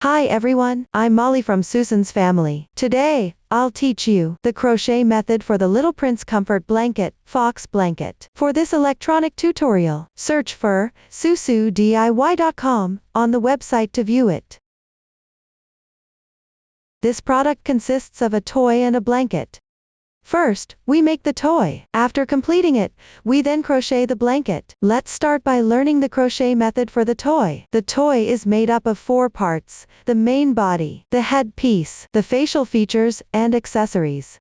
Hi everyone, I'm Molly from Susan's family. Today, I'll teach you the crochet method for the Little Prince Comfort Blanket, Fox Blanket. For this electronic tutorial, search for susodiy.com on the website to view it. This product consists of a toy and a blanket. First, we make the toy. After completing it, we then crochet the blanket. Let's start by learning the crochet method for the toy. The toy is made up of 4 parts: the main body, the headpiece, the facial features, and accessories.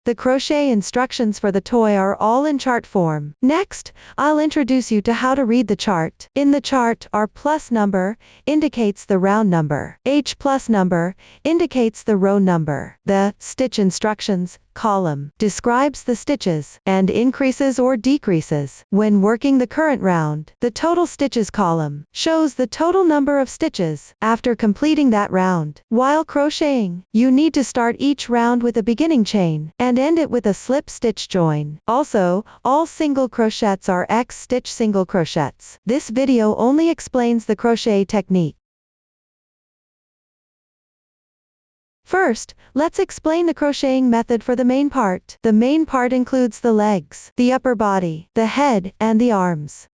The crochet instructions for the toy are all in chart form. Next, I'll introduce you to how to read the chart. In the chart, R plus number indicates the round number. H plus number indicates the row number. The stitch instructions column describes the stitches and increases or decreases. When working the current round, the total stitches column shows the total number of stitches after completing that round. While crocheting, you need to start each round with a beginning chain and end it with a slip stitch join. Also, all single crochets are X stitch single crochets. This video only explains the crochet technique. First, let's explain the crocheting method for the main part. The main part includes the legs, the upper body, the head, and the arms.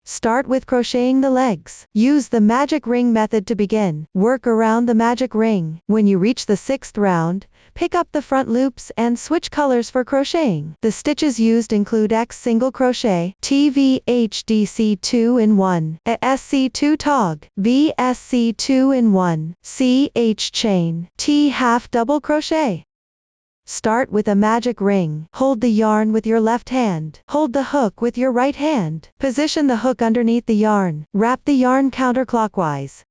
Start with crocheting the legs. Use the magic ring method to begin. Work around the magic ring. When you reach the 6th round, pick up the front loops and switch colors for crocheting. The stitches used include X single crochet, TVHDC 2-in-1, SC2 tog, VSC 2-in-1, CH chain, T half double crochet. Start with a magic ring. Hold the yarn with your left hand. Hold the hook with your right hand. Position the hook underneath the yarn. Wrap the yarn counterclockwise.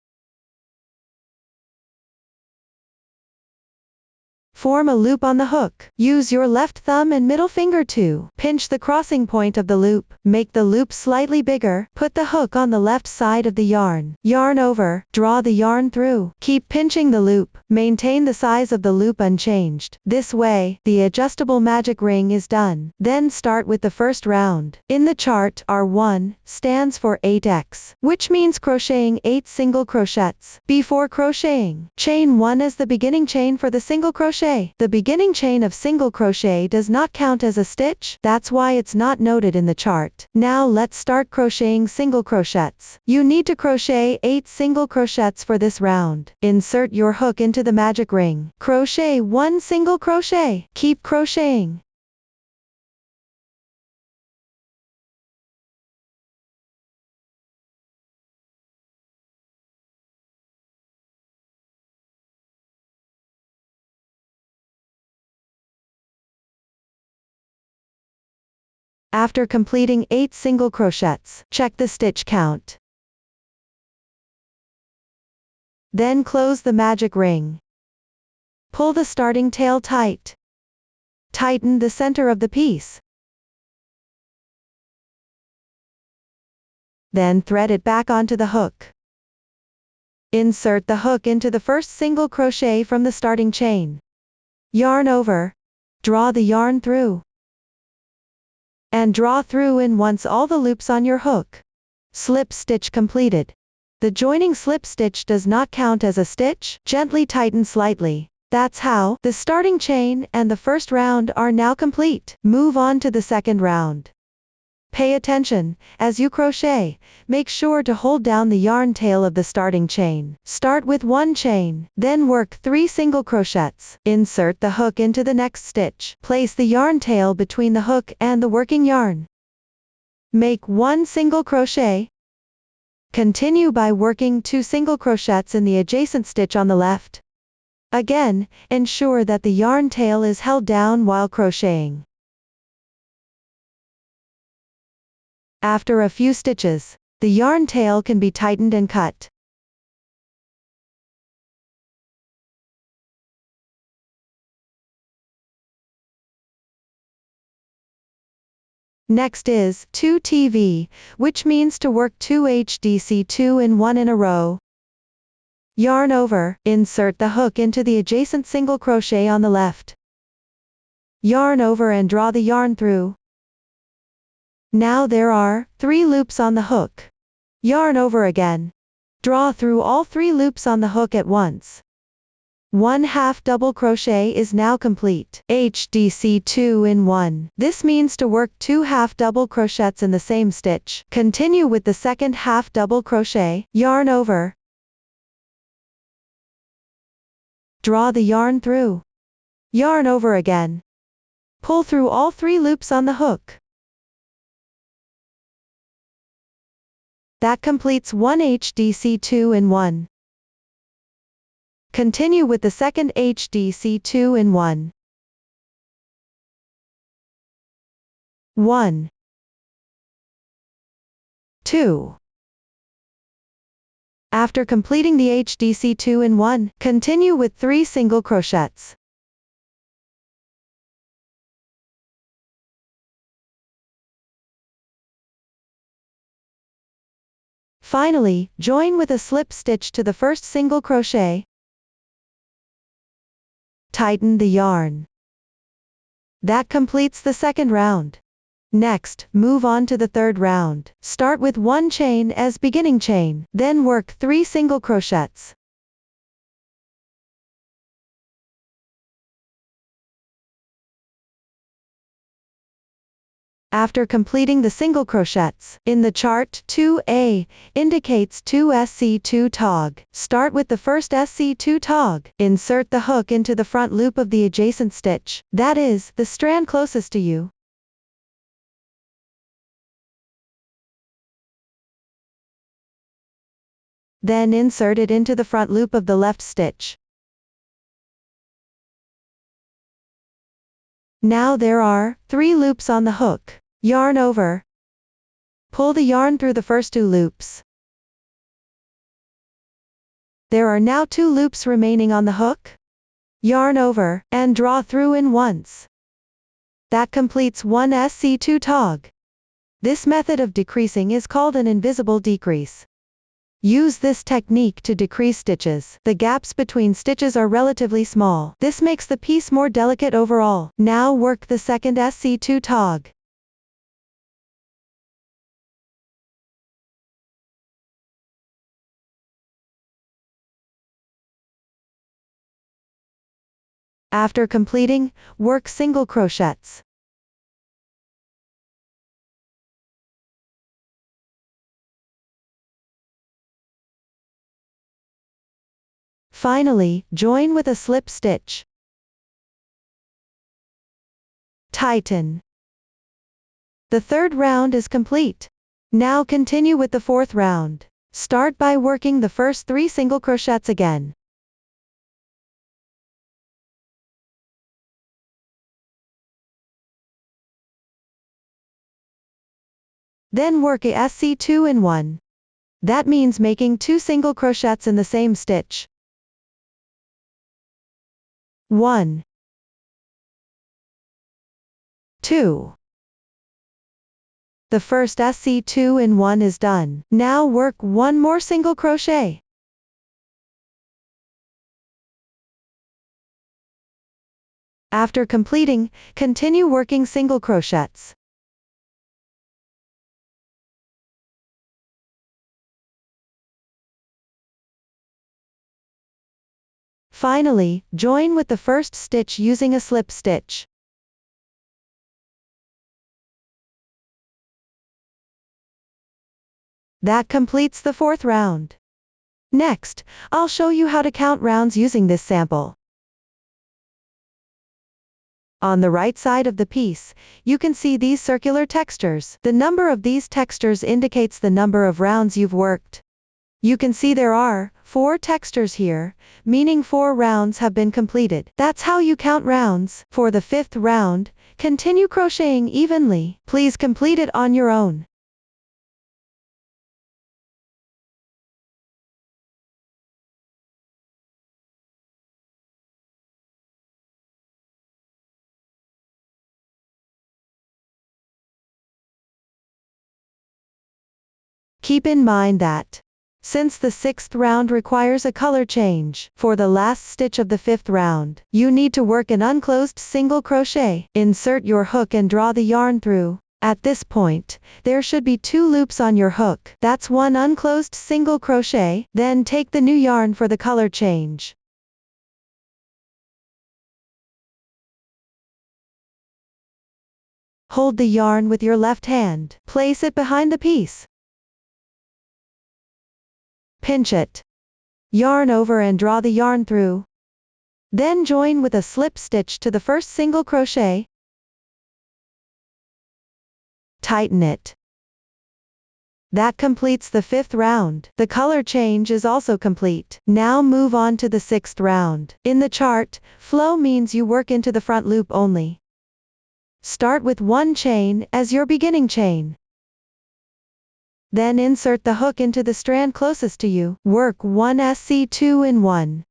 Form a loop on the hook. Use your left thumb and middle finger to pinch the crossing point of the loop. Make the loop slightly bigger. Put the hook on the left side of the yarn. Yarn over. Draw the yarn through. Keep pinching the loop. Maintain the size of the loop unchanged. This way, the adjustable magic ring is done. Then start with the first round. In the chart, R1 stands for 8X, which means crocheting 8 single crochets. Before crocheting, chain 1 as the beginning chain for the single crochet. The beginning chain of single crochet does not count as a stitch. That's why it's not noted in the chart. Now let's start crocheting single crochets. You need to crochet 8 single crochets for this round. Insert your hook into the magic ring. Crochet 1 single crochet. Keep crocheting. After completing 8 single crochets, check the stitch count. Then close the magic ring. Pull the starting tail tight. Tighten the center of the piece. Then thread it back onto the hook. Insert the hook into the first single crochet from the starting chain. Yarn over. Draw the yarn through. And draw through in once all the loops on your hook. Slip stitch completed. The joining slip stitch does not count as a stitch. Gently tighten slightly. That's how the starting chain and the first round are now complete. Move on to the second round. Pay attention, as you crochet, make sure to hold down the yarn tail of the starting chain. Start with 1 chain, then work 3 single crochets. Insert the hook into the next stitch. Place the yarn tail between the hook and the working yarn. Make 1 single crochet. Continue by working 2 single crochets in the adjacent stitch on the left. Again, ensure that the yarn tail is held down while crocheting. After a few stitches, the yarn tail can be tightened and cut. Next is 2 TV, which means to work 2 HDC 2-in-1 in a row. Yarn over, insert the hook into the adjacent single crochet on the left. Yarn over and draw the yarn through. Now there are 3 loops on the hook. Yarn over again. Draw through all 3 loops on the hook at once. 1/2 double crochet is now complete. HDC 2 in 1. This means to work 2 half double crochets in the same stitch. Continue with the second half double crochet, yarn over. Draw the yarn through. Yarn over again. Pull through all 3 loops on the hook. That completes one HDC 2 in 1. Continue with the second HDC 2 in 1. 1, 2. After completing the HDC 2 in 1, continue with 3 single crochets. Finally, join with a slip stitch to the first single crochet. Tighten the yarn. That completes the second round. Next, move on to the third round. Start with 1 chain as beginning chain, then work 3 single crochets. After completing the single crochets, in the chart, 2A indicates 2 SC2 tog. Start with the first SC2 tog. Insert the hook into the front loop of the adjacent stitch, that is, the strand closest to you. Then insert it into the front loop of the left stitch. Now there are 3 loops on the hook. Yarn over. Pull the yarn through the first 2 loops. There are now 2 loops remaining on the hook. Yarn over, and draw through in once. That completes one SC2 tog. This method of decreasing is called an invisible decrease. Use this technique to decrease stitches. The gaps between stitches are relatively small. This makes the piece more delicate overall. Now work the second SC2 tog. After completing, work single crochets. Finally, join with a slip stitch. Tighten. The third round is complete. Now continue with the fourth round. Start by working the first 3 single crochets again. Then work a SC2 in 1. That means making 2 single crochets in the same stitch. 1, 2. The first SC2 in 1 is done. Now work 1 more single crochet. After completing, continue working single crochets. Finally, join with the first stitch using a slip stitch. That completes the fourth round. Next, I'll show you how to count rounds using this sample. On the right side of the piece, you can see these circular textures. The number of these textures indicates the number of rounds you've worked. You can see there are 4 textures here, meaning 4 rounds have been completed. That's how you count rounds. For the 5th round, continue crocheting evenly. Please complete it on your own. Keep in mind that since the 6th round requires a color change, for the last stitch of the 5th round, you need to work an unclosed single crochet. Insert your hook and draw the yarn through. At this point, there should be 2 loops on your hook. That's 1 unclosed single crochet, then take the new yarn for the color change. Hold the yarn with your left hand. Place it behind the piece. Pinch it. Yarn over and draw the yarn through. Then join with a slip stitch to the first single crochet. Tighten it. That completes the 5th round. The color change is also complete. Now move on to the 6th round. In the chart, flow means you work into the front loop only. Start with 1 chain as your beginning chain. Then insert the hook into the strand closest to you. Work 1 SC2 in 1.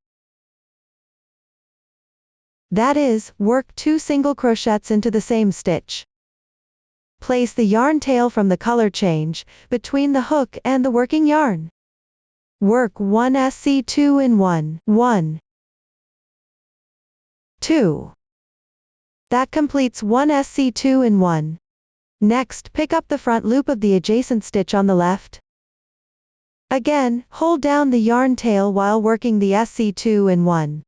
That is, work 2 single crochets into the same stitch. Place the yarn tail from the color change between the hook and the working yarn. Work 1 SC2 in 1, 1, 2. That completes 1 SC2 in 1. Next, pick up the front loop of the adjacent stitch on the left. Again, hold down the yarn tail while working the SC2 in 1.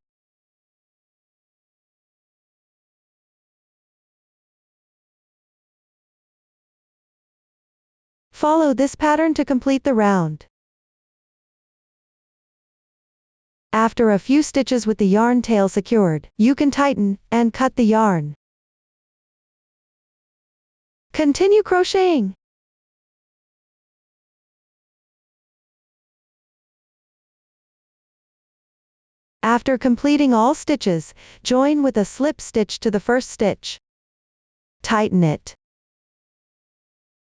Follow this pattern to complete the round. After a few stitches with the yarn tail secured, you can tighten and cut the yarn. Continue crocheting. After completing all stitches, join with a slip stitch to the first stitch. Tighten it.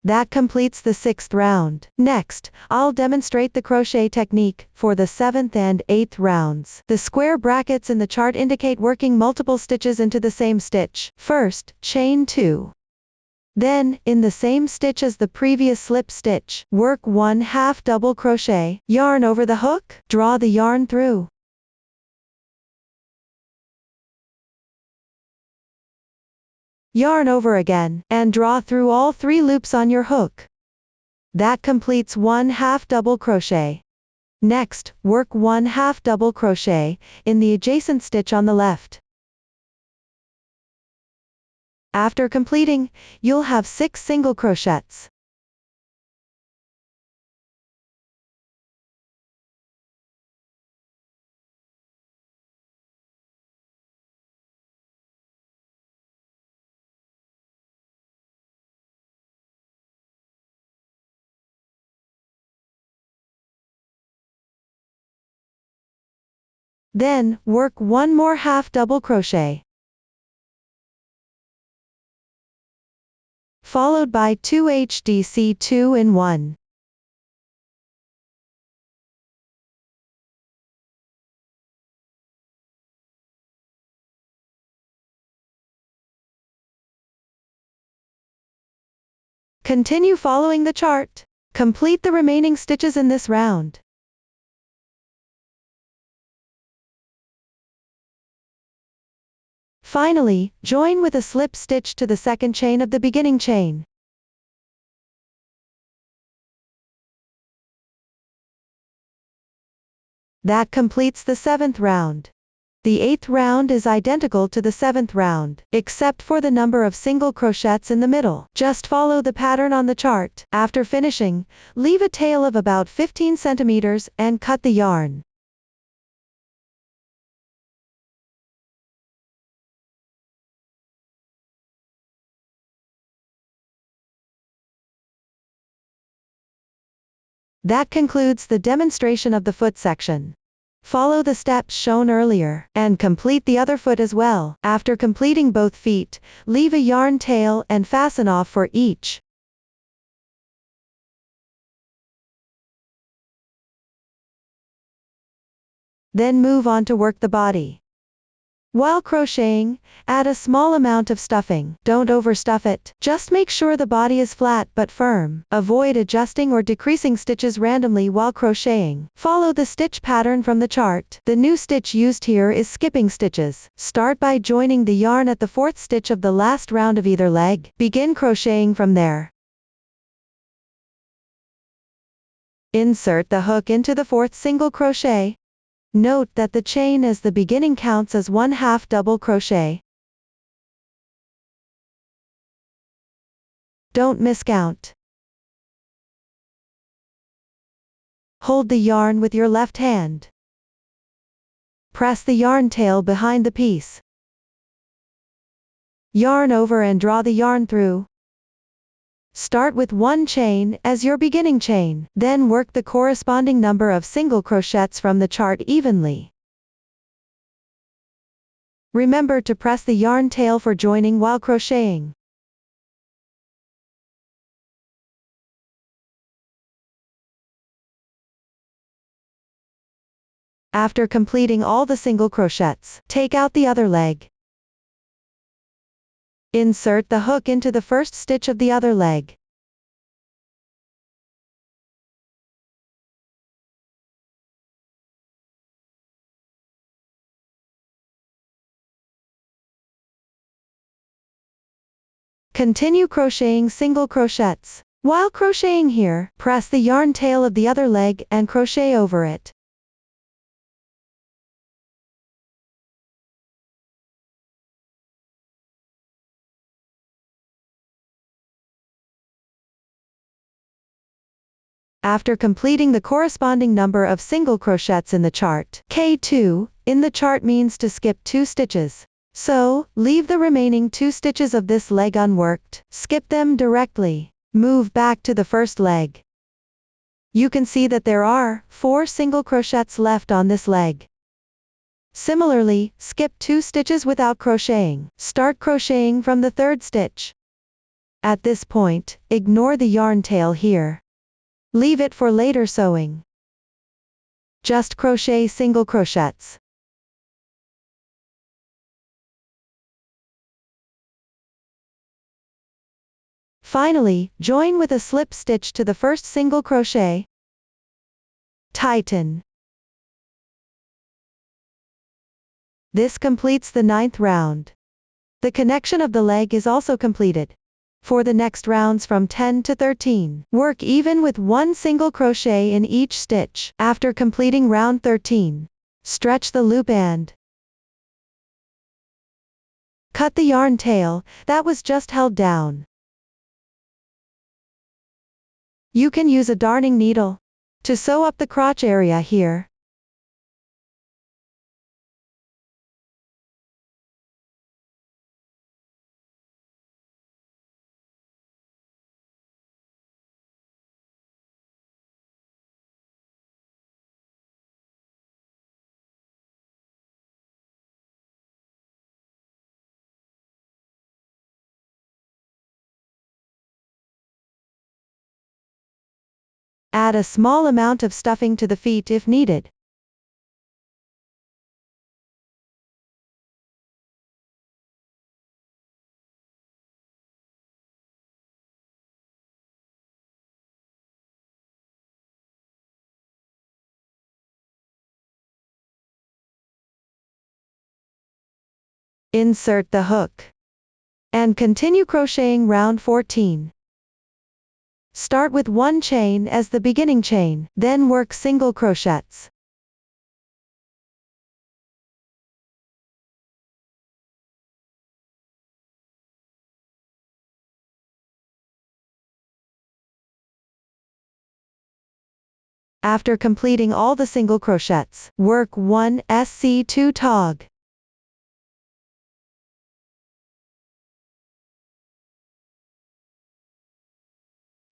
That completes the 6th round. Next, I'll demonstrate the crochet technique for the 7th and 8th rounds. The square brackets in the chart indicate working multiple stitches into the same stitch. First, chain 2. Then, in the same stitch as the previous slip stitch, work 1/2 double crochet, yarn over the hook, draw the yarn through. Yarn over again, and draw through all 3 loops on your hook. That completes 1/2 double crochet. Next, work 1/2 double crochet in the adjacent stitch on the left. After completing, you'll have 6 single crochets. Then, work 1 more half double crochet, followed by 2 HDC 2 in 1. Continue following the chart. Complete the remaining stitches in this round. Finally, join with a slip stitch to the second chain of the beginning chain. That completes the 7th round. The 8th round is identical to the 7th round, except for the number of single crochets in the middle. Just follow the pattern on the chart. After finishing, leave a tail of about 15 centimeters and cut the yarn. That concludes the demonstration of the foot section. Follow the steps shown earlier, and complete the other foot as well. After completing both feet, leave a yarn tail and fasten off for each. Then move on to work the body. While crocheting, add a small amount of stuffing. Don't overstuff it. Just make sure the body is flat but firm. Avoid adjusting or decreasing stitches randomly while crocheting. Follow the stitch pattern from the chart. The new stitch used here is skipping stitches. Start by joining the yarn at the 4th stitch of the last round of either leg. Begin crocheting from there. Insert the hook into the 4th single crochet. Note that the chain as the beginning counts as 1/2 double crochet. Don't miscount. Hold the yarn with your left hand. Press the yarn tail behind the piece. Yarn over and draw the yarn through. Start with 1 chain as your beginning chain, then work the corresponding number of single crochets from the chart evenly. Remember to press the yarn tail for joining while crocheting. After completing all the single crochets, take out the other leg. Insert the hook into the 1st stitch of the other leg. Continue crocheting single crochets. While crocheting here, press the yarn tail of the other leg and crochet over it. After completing the corresponding number of single crochets in the chart, K2, in the chart means to skip 2 stitches. So, leave the remaining 2 stitches of this leg unworked, skip them directly. Move back to the 1st leg. You can see that there are 4 single crochets left on this leg. Similarly, skip 2 stitches without crocheting. Start crocheting from the 3rd stitch. At this point, ignore the yarn tail here. Leave it for later sewing. Just crochet single crochets. Finally, join with a slip stitch to the 1st single crochet. Tighten. This completes the 9th round. The connection of the leg is also completed. For the next rounds from 10 to 13, work even with 1 single crochet in each stitch. After completing round 13, stretch the loop and cut the yarn tail that was just held down. You can use a darning needle to sew up the crotch area here. Add a small amount of stuffing to the feet if needed. Insert the hook. And continue crocheting round 14. Start with 1 chain as the beginning chain, then work single crochets. After completing all the single crochets, work 1 SC2 tog.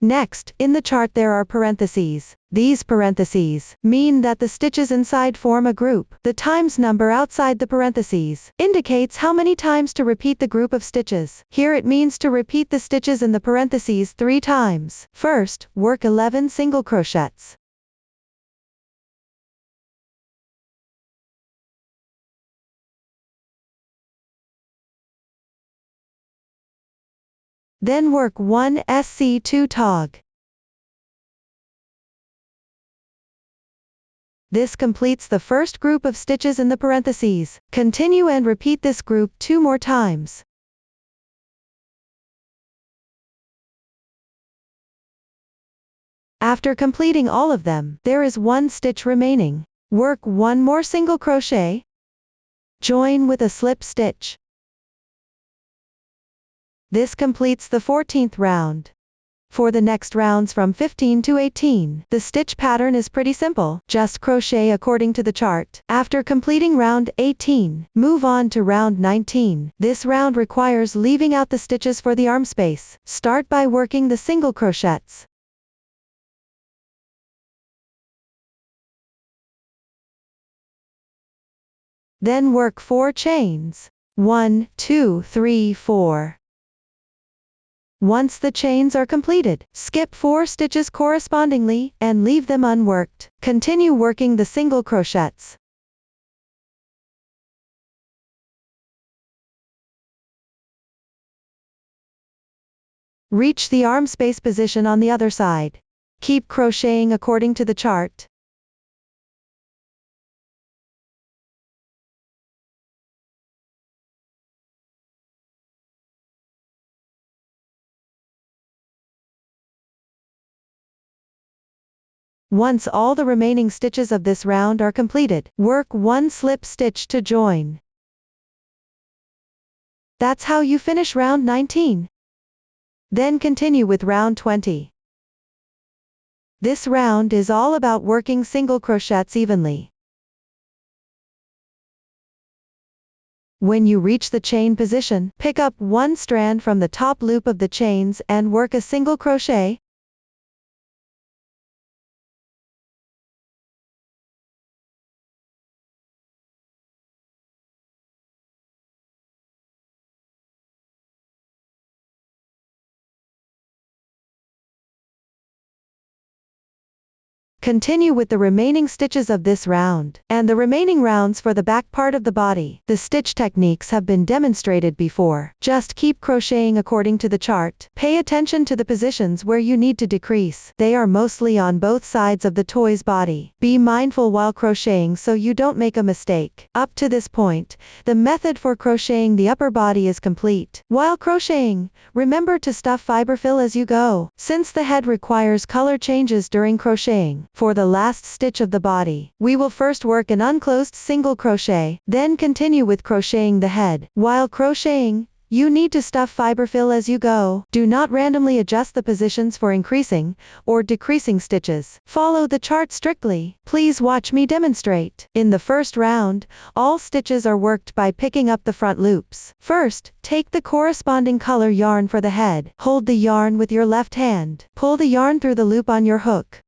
Next, in the chart there are parentheses. These parentheses mean that the stitches inside form a group. The times number outside the parentheses indicates how many times to repeat the group of stitches. Here it means to repeat the stitches in the parentheses 3 times. First, work 11 single crochets. Then work 1 SC2 tog. This completes the first group of stitches in the parentheses. Continue and repeat this group 2 more times. After completing all of them, there is 1 stitch remaining. Work 1 more single crochet. Join with a slip stitch. This completes the 14th round. For the next rounds from 15 to 18, the stitch pattern is pretty simple, just crochet according to the chart. After completing round 18, move on to round 19. This round requires leaving out the stitches for the arm space. Start by working the single crochets. Then work 4 chains. 1, 2, 3, 4. Once the chains are completed, skip 4 stitches correspondingly, and leave them unworked. Continue working the single crochets. Reach the arm space position on the other side. Keep crocheting according to the chart. Once all the remaining stitches of this round are completed, work 1 slip stitch to join. That's how you finish round 19. Then continue with round 20. This round is all about working single crochets evenly. When you reach the chain position, pick up 1 strand from the top loop of the chains and work a single crochet. Continue with the remaining stitches of this round, and the remaining rounds for the back part of the body. The stitch techniques have been demonstrated before. Just keep crocheting according to the chart. Pay attention to the positions where you need to decrease. They are mostly on both sides of the toy's body. Be mindful while crocheting so you don't make a mistake. Up to this point, the method for crocheting the upper body is complete. While crocheting, remember to stuff fiber fill as you go, since the head requires color changes during crocheting. For the last stitch of the body, we will first work an unclosed single crochet, then continue with crocheting the head. While crocheting, you need to stuff fiber fill as you go. Do not randomly adjust the positions for increasing or decreasing stitches. Follow the chart strictly. Please watch me demonstrate. In the first round, all stitches are worked by picking up the front loops. First, take the corresponding color yarn for the head. Hold the yarn with your left hand. Pull the yarn through the loop on your hook.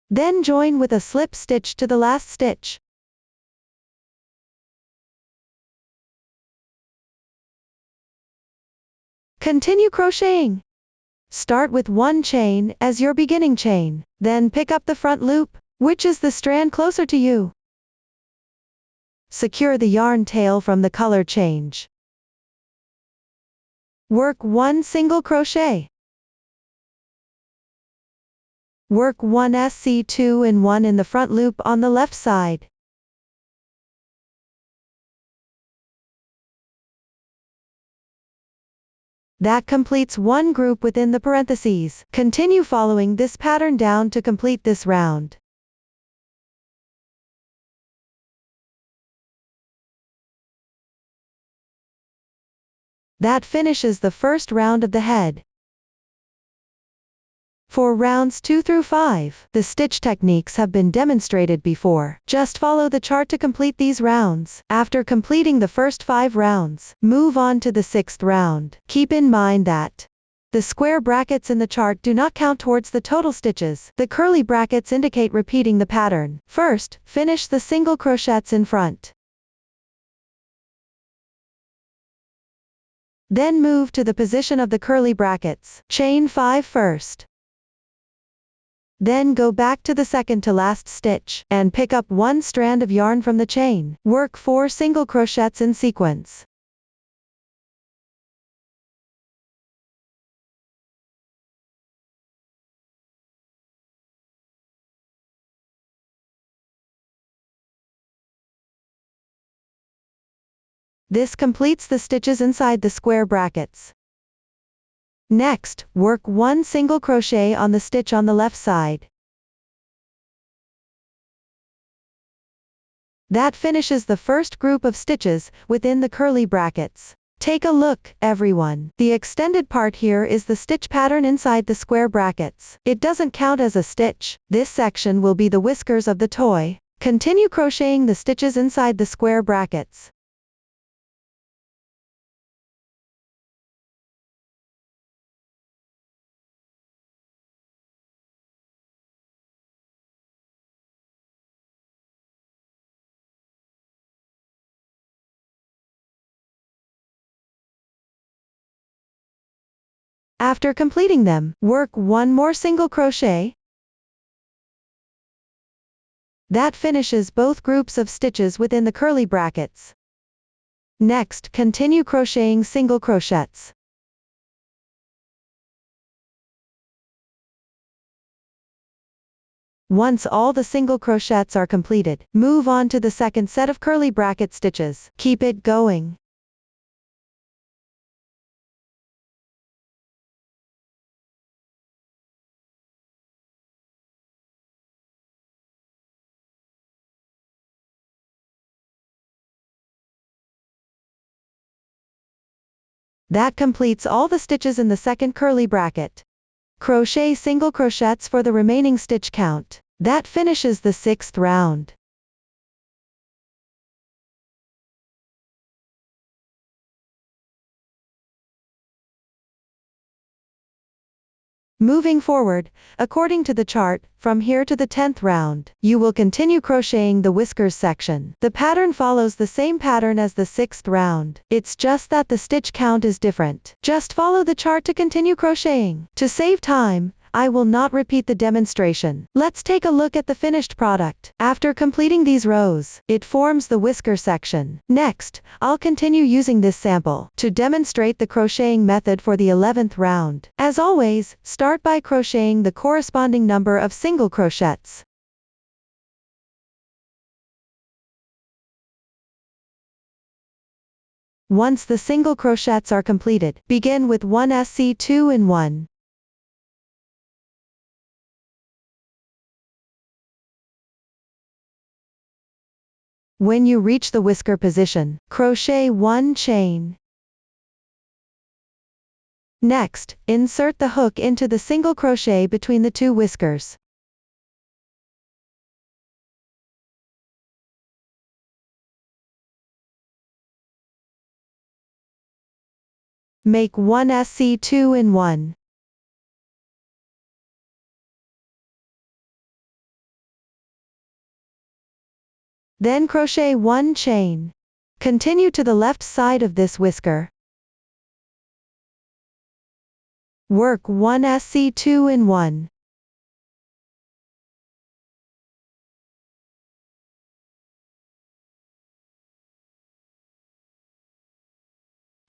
Then join with a slip stitch to the last stitch. Continue crocheting. Start with 1 chain as your beginning chain, then pick up the front loop, which is the strand closer to you. Secure the yarn tail from the color change. Work 1 single crochet. Work 1 SC2 and 1 in the front loop on the left side. That completes 1 group within the parentheses. Continue following this pattern down to complete this round. That finishes the first round of the head. For rounds 2 through 5, the stitch techniques have been demonstrated before. Just follow the chart to complete these rounds. After completing the first 5 rounds, move on to the 6th round. Keep in mind that the square brackets in the chart do not count towards the total stitches. The curly brackets indicate repeating the pattern. First, finish the single crochets in front. Then move to the position of the curly brackets. Chain 5 first. Then go back to the second to last stitch, and pick up 1 strand of yarn from the chain. Work 4 single crochets in sequence. This completes the stitches inside the square brackets. Next, work 1 single crochet on the stitch on the left side. That finishes the first group of stitches within the curly brackets. Take a look, everyone. The extended part here is the stitch pattern inside the square brackets. It doesn't count as a stitch. This section will be the whiskers of the toy. Continue crocheting the stitches inside the square brackets. After completing them, work 1 more single crochet. That finishes both groups of stitches within the curly brackets. Next, continue crocheting single crochets. Once all the single crochets are completed, move on to the second set of curly bracket stitches. Keep it going. That completes all the stitches in the second curly bracket. Crochet single crochets for the remaining stitch count. That finishes the 6th round. Moving forward, according to the chart, from here to the 10th round, you will continue crocheting the whiskers section. The pattern follows the same pattern as the 6th round. It's just that the stitch count is different. Just follow the chart to continue crocheting. To save time, I will not repeat the demonstration. Let's take a look at the finished product. After completing these rows, it forms the whisker section. Next, I'll continue using this sample to demonstrate the crocheting method for the 11th round. As always, start by crocheting the corresponding number of single crochets. Once the single crochets are completed, begin with 1 SC2 in 1. When you reach the whisker position, crochet 1 chain. Next, insert the hook into the single crochet between the 2 whiskers. Make 1 SC2 in 1. Then crochet 1 chain. Continue to the left side of this whisker. Work 1 SC2 in 1.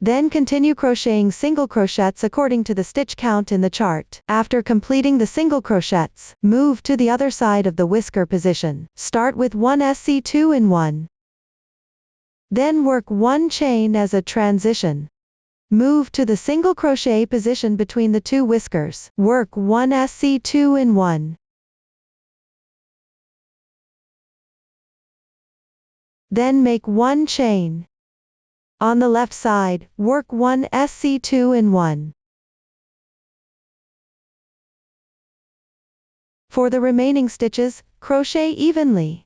Then continue crocheting single crochets according to the stitch count in the chart. After completing the single crochets, move to the other side of the whisker position. Start with 1 SC2 in 1. Then work 1 chain as a transition. Move to the single crochet position between the 2 whiskers. Work 1 SC2 in 1. Then make 1 chain. On the left side, work 1 SC2 in 1. For the remaining stitches, crochet evenly.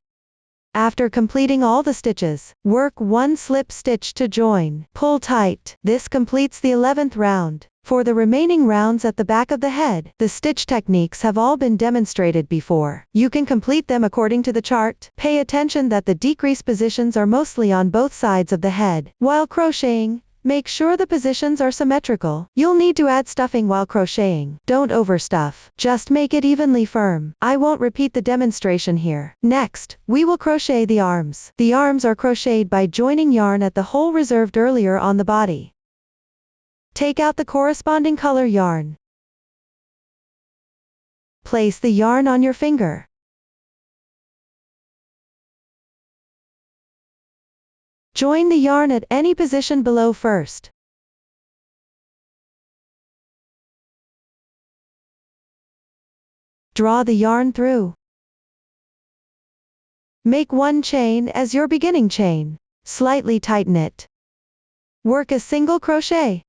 After completing all the stitches, work 1 slip stitch to join. Pull tight. This completes the 11th round. For the remaining rounds at the back of the head, the stitch techniques have all been demonstrated before. You can complete them according to the chart. Pay attention that the decrease positions are mostly on both sides of the head. While crocheting, make sure the positions are symmetrical. You'll need to add stuffing while crocheting. Don't overstuff. Just make it evenly firm. I won't repeat the demonstration here. Next, we will crochet the arms. The arms are crocheted by joining yarn at the hole reserved earlier on the body. Take out the corresponding color yarn. Place the yarn on your finger. Join the yarn at any position below first. Draw the yarn through. Make one chain as your beginning chain. Slightly tighten it. Work a single crochet.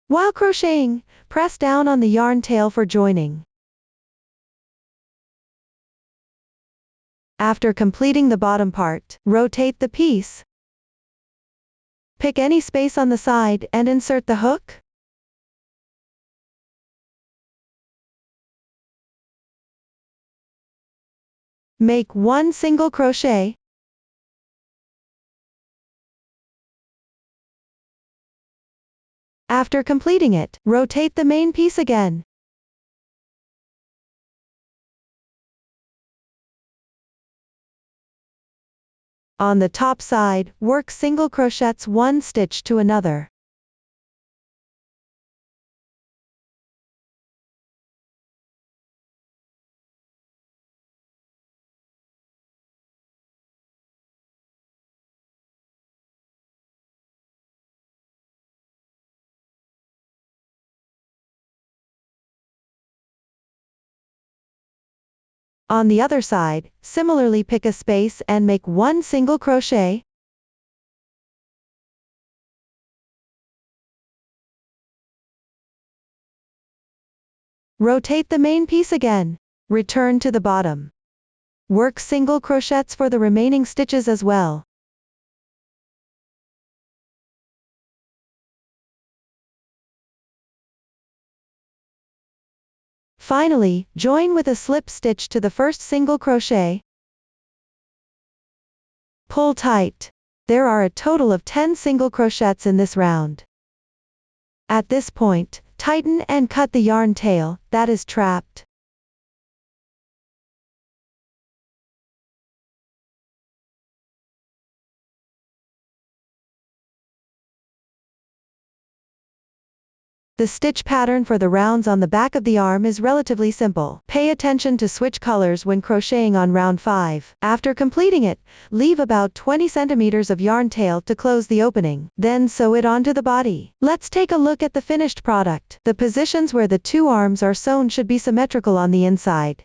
While crocheting, press down on the yarn tail for joining. After completing the bottom part, rotate the piece. Pick any space on the side and insert the hook. Make one single crochet. After completing it, rotate the main piece again. On the top side, work single crochets one stitch to another. On the other side, similarly pick a space and make one single crochet. Rotate the main piece again. Return to the bottom. Work single crochets for the remaining stitches as well. Finally, join with a slip stitch to the first single crochet. Pull tight. There are a total of 10 single crochets in this round. At this point, tighten and cut the yarn tail that is trapped. The stitch pattern for the rounds on the back of the arm is relatively simple. Pay attention to switch colors when crocheting on round 5. After completing it, leave about 20 centimeters of yarn tail to close the opening. Then sew it onto the body. Let's take a look at the finished product. The positions where the two arms are sewn should be symmetrical on the inside.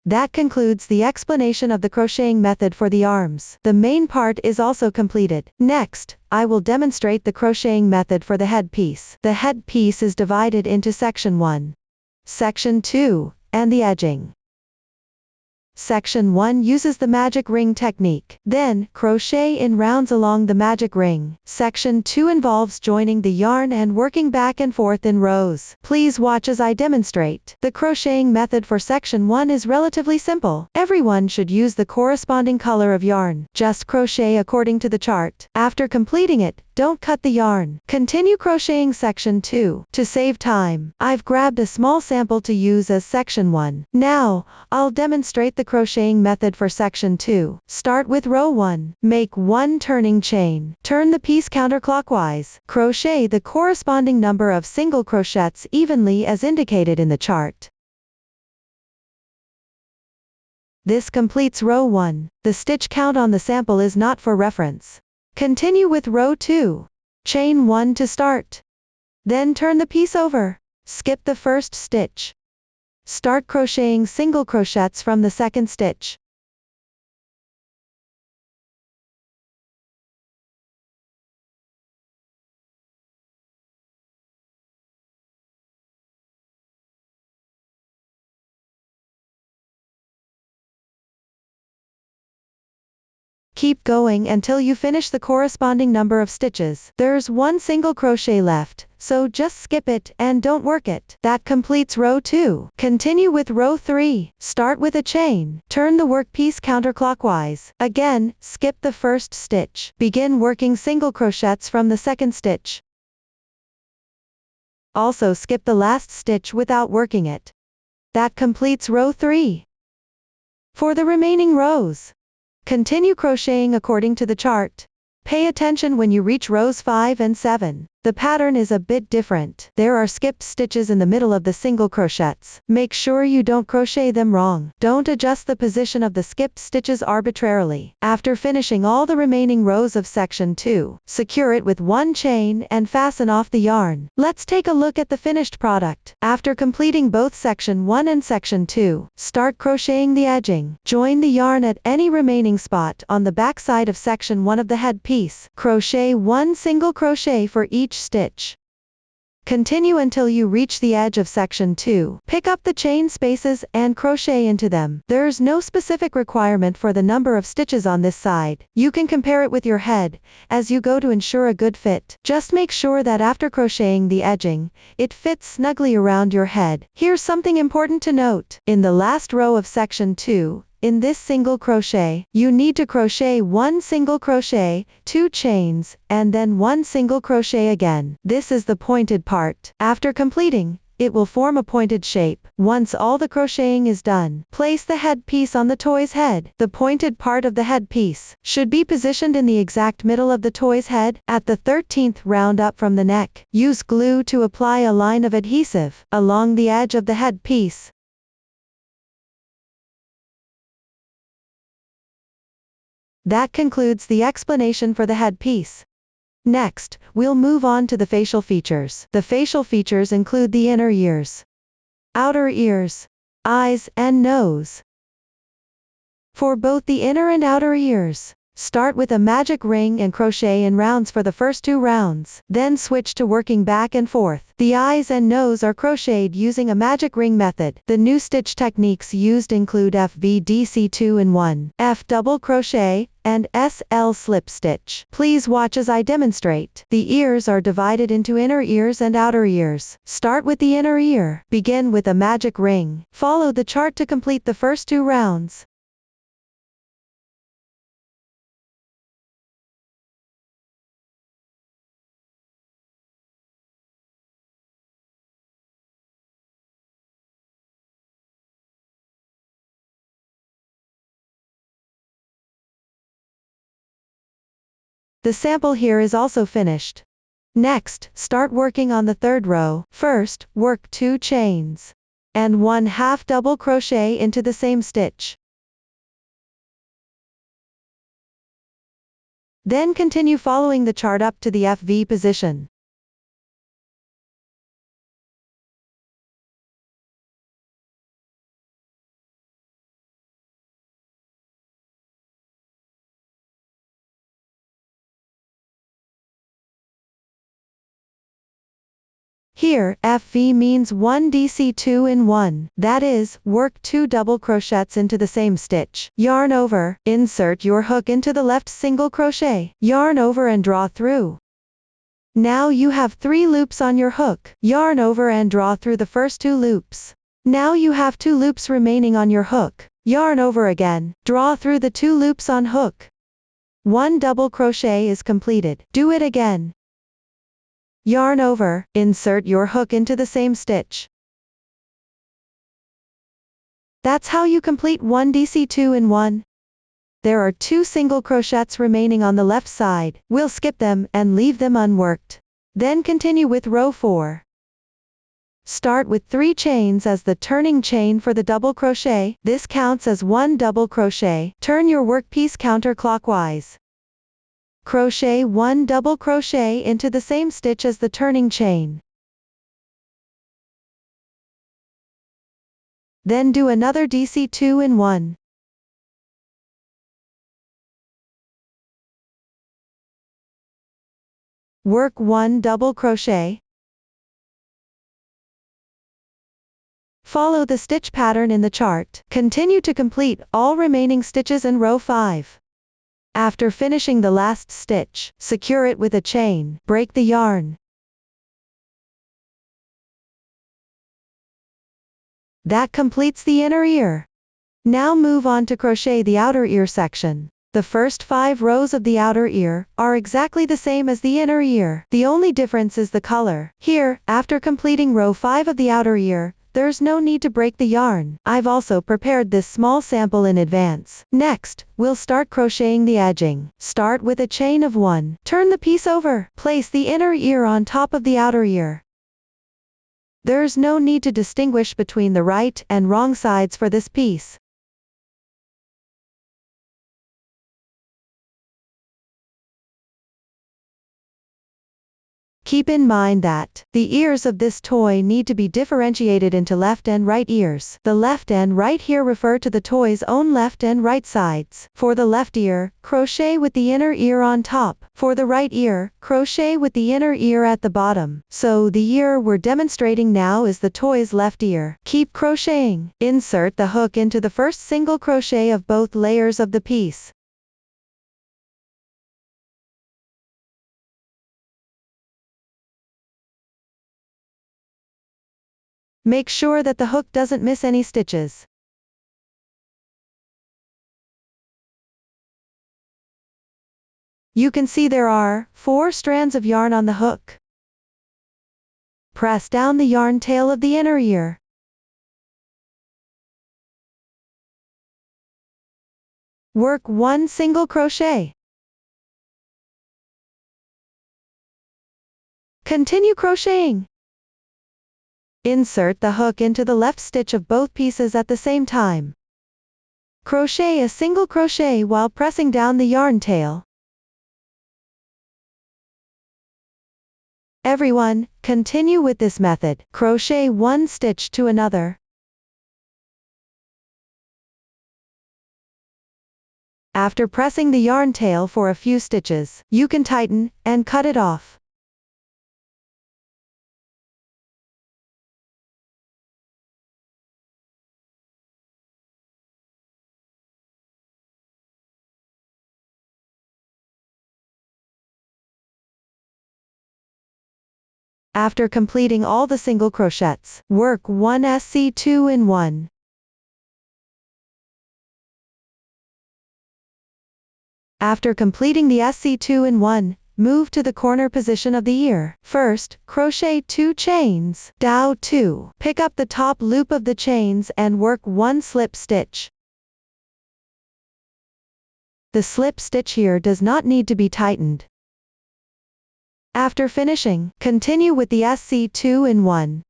That concludes the explanation of the crocheting method for the arms. The main part is also completed. Next, I will demonstrate the crocheting method for the headpiece. The headpiece is divided into Section 1, Section 2, and the edging. Section 1 uses the magic ring technique. Then, crochet in rounds along the magic ring. Section 2 involves joining the yarn and working back and forth in rows. Please watch as I demonstrate. The crocheting method for Section 1 is relatively simple. Everyone should use the corresponding color of yarn. Just crochet according to the chart. After completing it, don't cut the yarn. Continue crocheting Section 2. To save time, I've grabbed a small sample to use as Section 1. Now, I'll demonstrate the crocheting method for Section 2. Start with row 1. Make one turning chain. Turn the piece counterclockwise. Crochet the corresponding number of single crochets evenly as indicated in the chart. This completes row 1. The stitch count on the sample is not for reference. Continue with row 2. Chain 1 to start. Then turn the piece over. Skip the first stitch. Start crocheting single crochets from the second stitch. Keep going until you finish the corresponding number of stitches. There's one single crochet left, so just skip it and don't work it. That completes row 2. Continue with row 3. Start with a chain. Turn the workpiece counterclockwise. Again, skip the first stitch. Begin working single crochets from the second stitch. Also skip the last stitch without working it. That completes row 3. For the remaining rows, continue crocheting according to the chart. Pay attention when you reach rows 5 and 7. the pattern is a bit different. There are skipped stitches in the middle of the single crochets. Make sure you don't crochet them wrong. Don't adjust the position of the skipped stitches arbitrarily. After finishing all the remaining rows of section 2, secure it with one chain and fasten off the yarn. Let's take a look at the finished product. After completing both section 1 and section 2, start crocheting the edging. Join the yarn at any remaining spot on the back side of section 1 of the headpiece. Crochet one single crochet for each stitch. Continue until you reach the edge of section 2. Pick up the chain spaces and crochet into them. There's no specific requirement for the number of stitches on this side. You can compare it with your head as you go to ensure a good fit. Just make sure that after crocheting the edging, it fits snugly around your head. Here's something important to note. In the last row of section 2, in this single crochet, you need to crochet one single crochet, 2 chains, and then one single crochet again. This is the pointed part. After completing, it will form a pointed shape. Once all the crocheting is done, place the headpiece on the toy's head. The pointed part of the headpiece should be positioned in the exact middle of the toy's head, at the 13th round up from the neck. Use glue to apply a line of adhesive along the edge of the headpiece. That concludes the explanation for the headpiece. Next, we'll move on to the facial features. The facial features include the inner ears, outer ears, eyes, and nose. For both the inner and outer ears, start with a magic ring and crochet in rounds for the first 2 rounds. Then switch to working back and forth. The eyes and nose are crocheted using a magic ring method. The new stitch techniques used include FVDC 2-in-1, F double crochet, and SL slip stitch. Please watch as I demonstrate. The ears are divided into inner ears and outer ears. Start with the inner ear. Begin with a magic ring. Follow the chart to complete the first 2 rounds. The sample here is also finished. Next, start working on the 3rd row. First, work 2 chains and 1/2 double crochet into the same stitch. Then continue following the chart up to the FV position. Here, FV means 1 DC 2-in-1. That is, work 2 double crochets into the same stitch. Yarn over, insert your hook into the left single crochet. Yarn over and draw through. Now you have 3 loops on your hook. Yarn over and draw through the first 2 loops. Now you have 2 loops remaining on your hook. Yarn over again, draw through the 2 loops on hook. 1 double crochet is completed. Do it again. Yarn over, insert your hook into the same stitch. That's how you complete 1 DC 2-in-1. There are 2 single crochets remaining on the left side. We'll skip them and leave them unworked. Then continue with row 4. Start with 3 chains as the turning chain for the double crochet. This counts as 1 double crochet. Turn your workpiece counterclockwise. Crochet 1 double crochet into the same stitch as the turning chain. Then do another DC 2-in-1. Work 1 double crochet. Follow the stitch pattern in the chart. Continue to complete all remaining stitches in row 5. After finishing the last stitch, secure it with a chain. Break the yarn. That completes the inner ear. Now move on to crochet the outer ear section. The first 5 rows of the outer ear are exactly the same as the inner ear. The only difference is the color. Here, after completing row 5 of the outer ear, there's no need to break the yarn. I've also prepared this small sample in advance. Next, we'll start crocheting the edging. Start with a chain of 1. Turn the piece over. Place the inner ear on top of the outer ear. There's no need to distinguish between the right and wrong sides for this piece. Keep in mind that the ears of this toy need to be differentiated into left and right ears. The left and right here refer to the toy's own left and right sides. For the left ear, crochet with the inner ear on top. For the right ear, crochet with the inner ear at the bottom. So the ear we're demonstrating now is the toy's left ear. Keep crocheting. Insert the hook into the first single crochet of both layers of the piece. Make sure that the hook doesn't miss any stitches. You can see there are 4 strands of yarn on the hook. Press down the yarn tail of the inner ear. Work 1 single crochet. Continue crocheting. Insert the hook into the left stitch of both pieces at the same time. Crochet a single crochet while pressing down the yarn tail. Everyone, continue with this method. Crochet 1 stitch to another. After pressing the yarn tail for a few stitches, you can tighten and cut it off. After completing all the single crochets, work 1 SC2 in 1. After completing the SC2 in 1, move to the corner position of the ear. First, crochet 2 chains, down 2. Pick up the top loop of the chains and work 1 slip stitch. The slip stitch here does not need to be tightened. After finishing, continue with the SC2 in 1.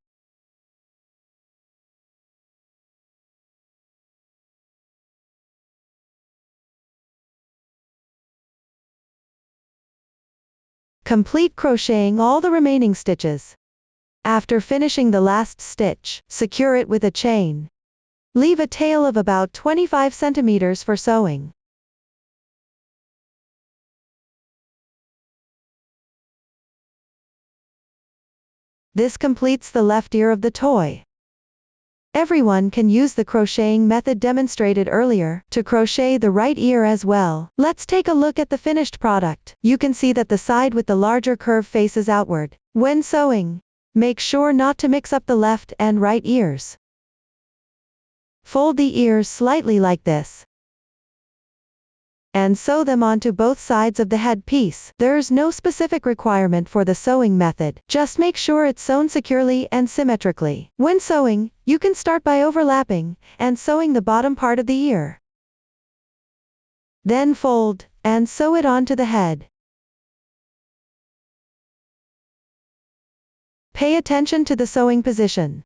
Complete crocheting all the remaining stitches. After finishing the last stitch, secure it with a chain. Leave a tail of about 25 centimeters for sewing. This completes the left ear of the toy. Everyone can use the crocheting method demonstrated earlier to crochet the right ear as well. Let's take a look at the finished product. You can see that the side with the larger curve faces outward. When sewing, make sure not to mix up the left and right ears. Fold the ears slightly like this, and sew them onto both sides of the headpiece. There's no specific requirement for the sewing method. Just make sure it's sewn securely and symmetrically. When sewing, you can start by overlapping and sewing the bottom part of the ear. Then fold and sew it onto the head. Pay attention to the sewing position.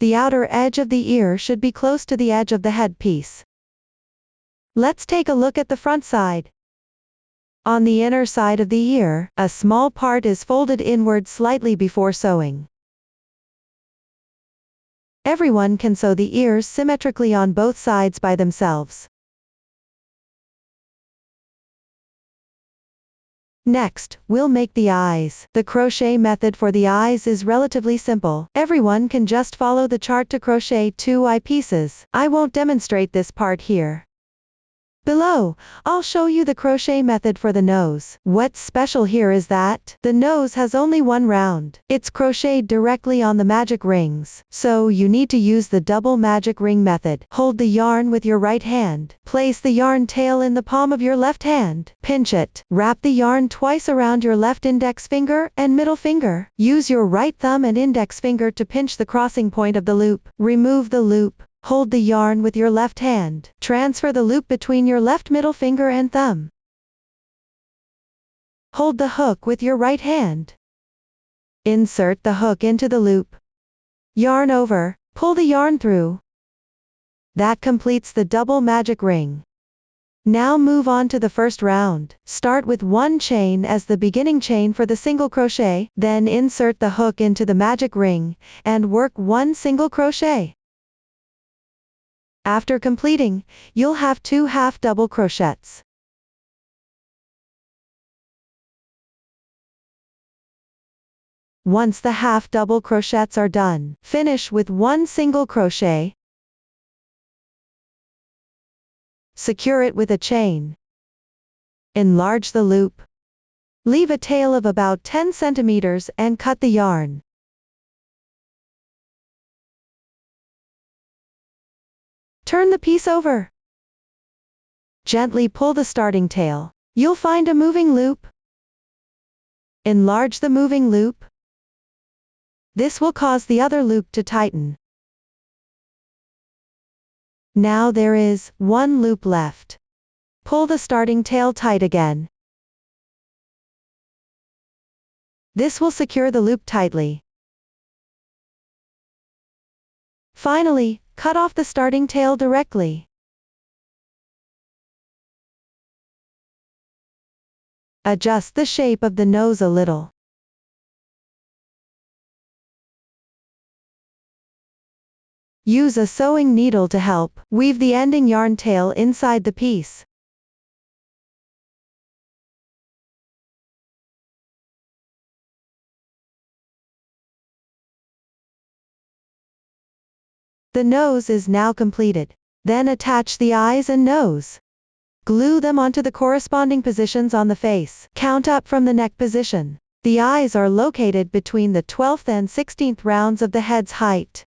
The outer edge of the ear should be close to the edge of the headpiece. Let's take a look at the front side. On the inner side of the ear, a small part is folded inward slightly before sewing. Everyone can sew the ears symmetrically on both sides by themselves. Next, we'll make the eyes. The crochet method for the eyes is relatively simple. Everyone can just follow the chart to crochet 2 eye pieces. I won't demonstrate this part here. Below, I'll show you the crochet method for the nose. What's special here is that the nose has only one round. It's crocheted directly on the magic rings, so you need to use the double magic ring method. Hold the yarn with your right hand. Place the yarn tail in the palm of your left hand. Pinch it. Wrap the yarn twice around your left index finger and middle finger. Use your right thumb and index finger to pinch the crossing point of the loop. Remove the loop. Hold the yarn with your left hand. Transfer the loop between your left middle finger and thumb. Hold the hook with your right hand. Insert the hook into the loop. Yarn over, pull the yarn through. That completes the double magic ring. Now move on to the first round. Start with one chain as the beginning chain for the single crochet, then insert the hook into the magic ring, and work one single crochet. After completing, you'll have 2 half double crochets. Once the half double crochets are done, finish with one single crochet. Secure it with a chain. Enlarge the loop. Leave a tail of about 10 centimeters and cut the yarn. Turn the piece over. Gently pull the starting tail. You'll find a moving loop. Enlarge the moving loop. This will cause the other loop to tighten. Now there is one loop left. Pull the starting tail tight again. This will secure the loop tightly. Finally, cut off the starting tail directly. Adjust the shape of the nose a little. Use a sewing needle to help. Weave the ending yarn tail inside the piece. The nose is now completed. Then attach the eyes and nose. Glue them onto the corresponding positions on the face. Count up from the neck position. The eyes are located between the 12th and 16th rounds of the head's height.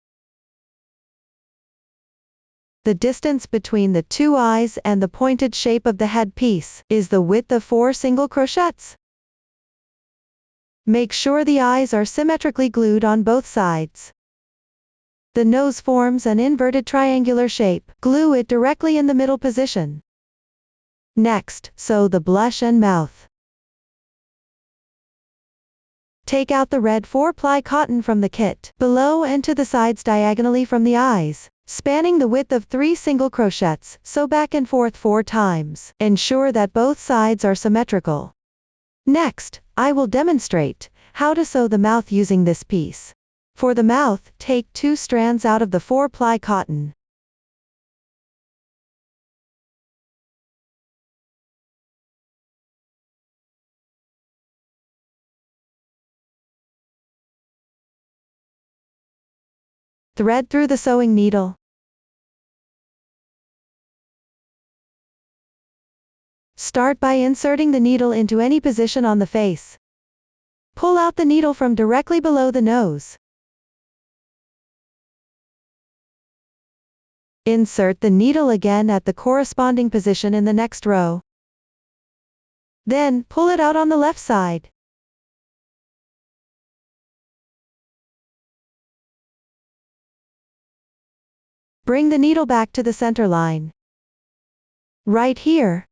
The distance between the 2 eyes and the pointed shape of the headpiece is the width of 4 single crochets. Make sure the eyes are symmetrically glued on both sides. The nose forms an inverted triangular shape. Glue it directly in the middle position. Next, sew the blush and mouth. Take out the red 4-ply cotton from the kit, below and to the sides diagonally from the eyes, spanning the width of 3 single crochets, sew back and forth 4 times. Ensure that both sides are symmetrical. Next, I will demonstrate how to sew the mouth using this piece. For the mouth, take 2 strands out of the 4-ply cotton. Thread through the sewing needle. Start by inserting the needle into any position on the face. Pull out the needle from directly below the nose. Insert the needle again at the corresponding position in the next row. Then, pull it out on the left side. Bring the needle back to the center line. Right here.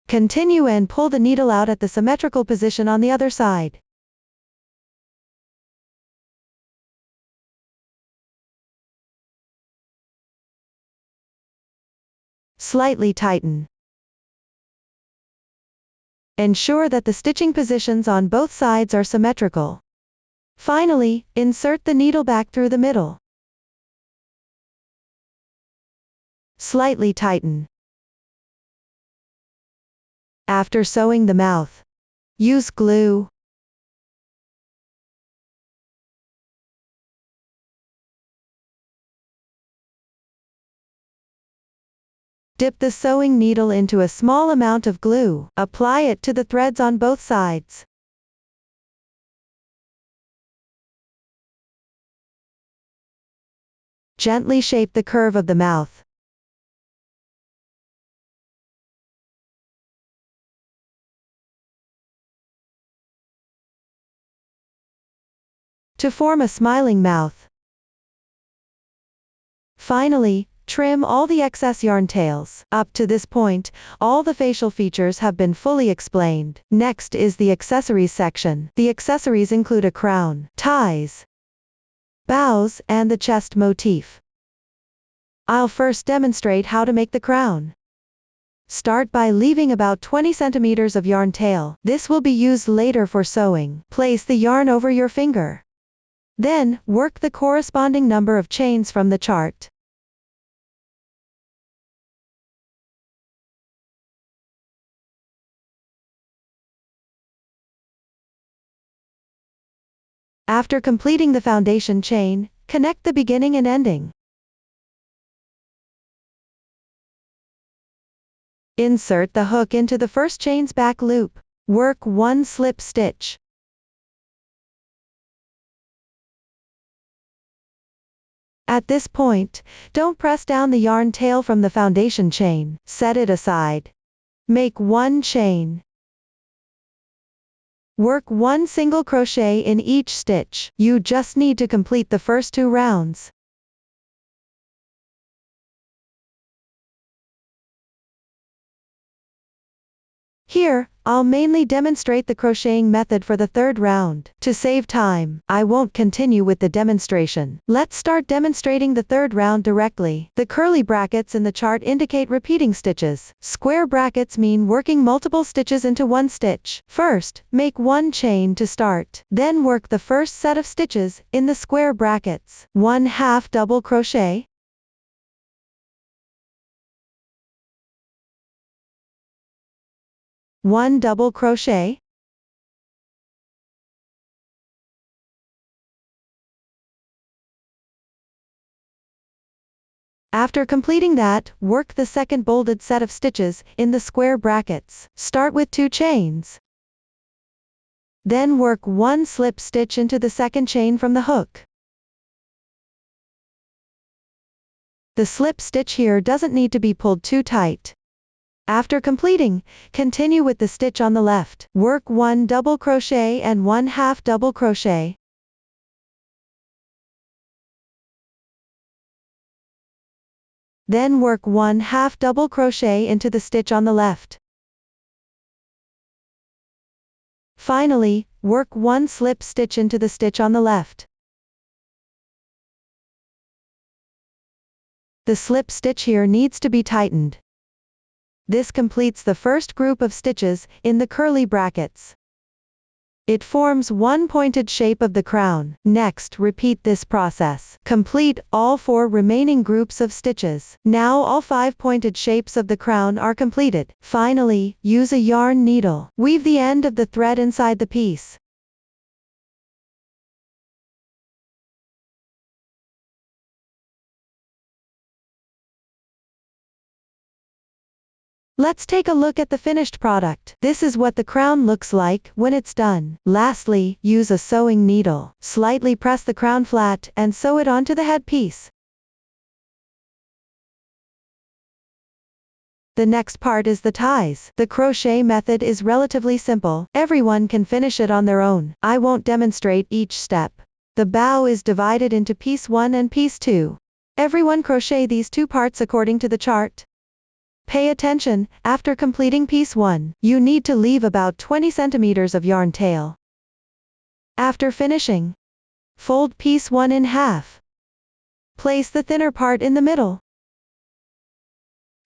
Continue and pull the needle out at the symmetrical position on the other side. Slightly tighten. Ensure that the stitching positions on both sides are symmetrical. Finally, insert the needle back through the middle. Slightly tighten. After sewing the mouth, use glue. Dip the sewing needle into a small amount of glue. Apply it to the threads on both sides. Gently shape the curve of the mouth. To form a smiling mouth. Finally, trim all the excess yarn tails. Up to this point, all the facial features have been fully explained. Next is the accessories section. The accessories include a crown, ties, bows, and the chest motif. I'll first demonstrate how to make the crown. Start by leaving about 20 centimeters of yarn tail. This will be used later for sewing. Place the yarn over your finger. Then, work the corresponding number of chains from the chart. After completing the foundation chain, connect the beginning and ending. Insert the hook into the first chain's back loop. Work one slip stitch. At this point, don't press down the yarn tail from the foundation chain. Set it aside. Make one chain. Work one single crochet in each stitch. You just need to complete the first 2 rounds. Here, I'll mainly demonstrate the crocheting method for the 3rd round. To save time, I won't continue with the demonstration. Let's start demonstrating the 3rd round directly. The curly brackets in the chart indicate repeating stitches. Square brackets mean working multiple stitches into one stitch. First, make one chain to start. Then work the first set of stitches in the square brackets. 1/2 double crochet. 1 double crochet. After completing that, work the second bolded set of stitches in the square brackets. Start with 2 chains. Then work 1 slip stitch into the second chain from the hook. The slip stitch here doesn't need to be pulled too tight. After completing, continue with the stitch on the left. Work 1 double crochet and 1/2 double crochet. Then work 1/2 double crochet into the stitch on the left. Finally, work 1 slip stitch into the stitch on the left. The slip stitch here needs to be tightened. This completes the first group of stitches in the curly brackets. It forms one pointed shape of the crown. Next, repeat this process. Complete all 4 remaining groups of stitches. Now all 5 pointed shapes of the crown are completed. Finally, use a yarn needle. Weave the end of the thread inside the piece. Let's take a look at the finished product. This is what the crown looks like when it's done. Lastly, use a sewing needle. Slightly press the crown flat and sew it onto the headpiece. The next part is the ties. The crochet method is relatively simple. Everyone can finish it on their own. I won't demonstrate each step. The bow is divided into piece 1 and piece 2. Everyone crochet these 2 parts according to the chart. Pay attention, after completing piece 1, you need to leave about 20 centimeters of yarn tail. After finishing, fold piece 1 in half. Place the thinner part in the middle.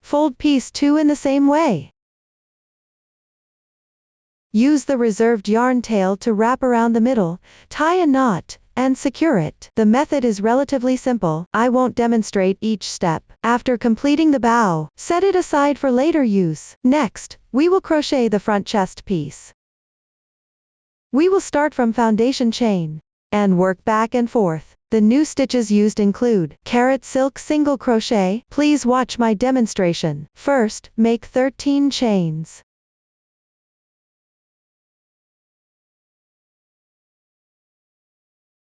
Fold piece 2 in the same way. Use the reserved yarn tail to wrap around the middle, tie a knot, and secure it. The method is relatively simple. I won't demonstrate each step. After completing the bow, set it aside for later use. Next, we will crochet the front chest piece. We will start from foundation chain and work back and forth. The new stitches used include carrot silk single crochet. Please watch my demonstration. First, make 13 chains.